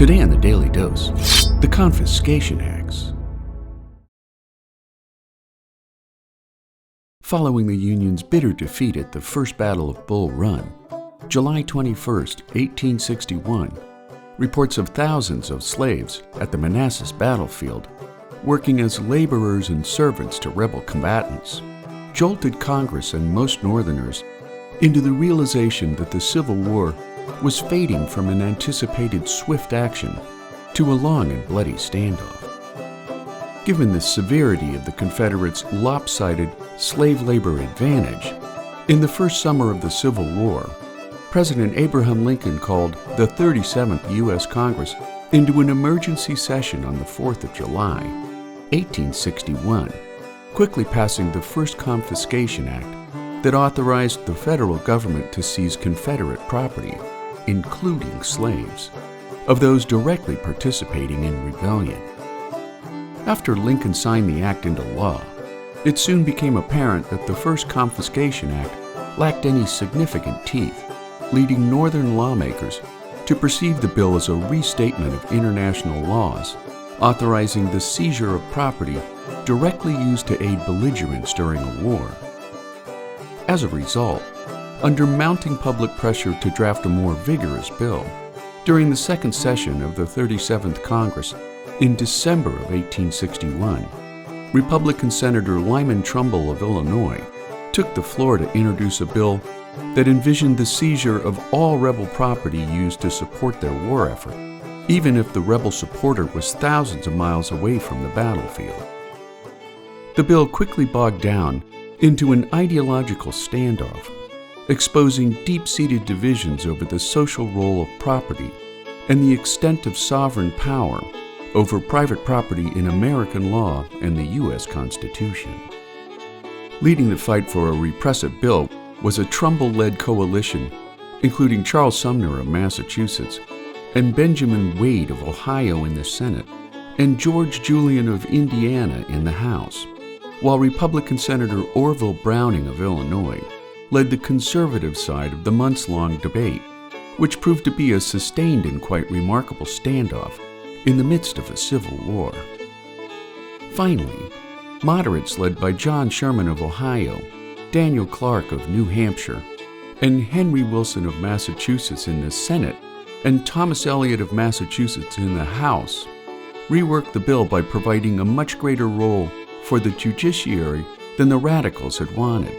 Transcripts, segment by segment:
Today on the Daily Dose, the Confiscation Acts. Following the Union's bitter defeat at the First Battle of Bull Run, July 21, 1861, reports of thousands of slaves at the Manassas battlefield, working as laborers and servants to rebel combatants, jolted Congress and most Northerners into the realization that the Civil War was fading from an anticipated swift action to a long and bloody standoff. Given the severity of the Confederates' lopsided slave labor advantage, in the first summer of the Civil War, President Abraham Lincoln called the 37th U.S. Congress into an emergency session on the 4th of July, 1861, quickly passing the First Confiscation Act that authorized the federal government to seize Confederate property, including slaves, of those directly participating in rebellion. After Lincoln signed the act into law, it soon became apparent that the First Confiscation Act lacked any significant teeth, leading Northern lawmakers to perceive the bill as a restatement of international laws, authorizing the seizure of property directly used to aid belligerents during a war. As a result, under mounting public pressure to draft a more vigorous bill, during the second session of the 37th Congress in December of 1861, Republican Senator Lyman Trumbull of Illinois took the floor to introduce a bill that envisioned the seizure of all rebel property used to support their war effort, even if the rebel supporter was thousands of miles away from the battlefield. The bill quickly bogged down into an ideological standoff, exposing deep-seated divisions over the social role of property and the extent of sovereign power over private property in American law and the U.S. Constitution. Leading the fight for a repressive bill was a Trumbull-led coalition, including Charles Sumner of Massachusetts and Benjamin Wade of Ohio in the Senate, and George Julian of Indiana in the House, while Republican Senator Orville Browning of Illinois led the conservative side of the months-long debate, which proved to be a sustained and quite remarkable standoff in the midst of a civil war. Finally, moderates led by John Sherman of Ohio, Daniel Clark of New Hampshire, and Henry Wilson of Massachusetts in the Senate, and Thomas Eliot of Massachusetts in the House, reworked the bill by providing a much greater role for the judiciary than the radicals had wanted.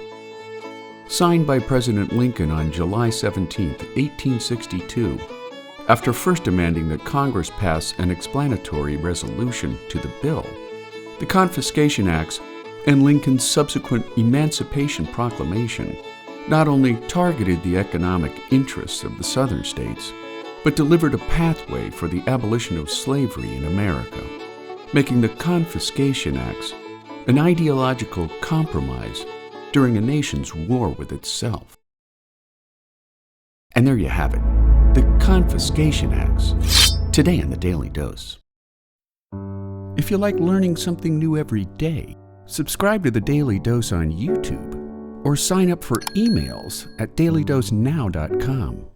Signed by President Lincoln on July 17, 1862, after first demanding that Congress pass an explanatory resolution to the bill, the Confiscation Acts and Lincoln's subsequent Emancipation Proclamation not only targeted the economic interests of the Southern states, but delivered a pathway for the abolition of slavery in America, making the Confiscation Acts an ideological compromise during a nation's war with itself. And there you have it, the Confiscation Acts, today in the Daily Dose. If you like learning something new every day, subscribe to the Daily Dose on YouTube or sign up for emails at dailydosenow.com.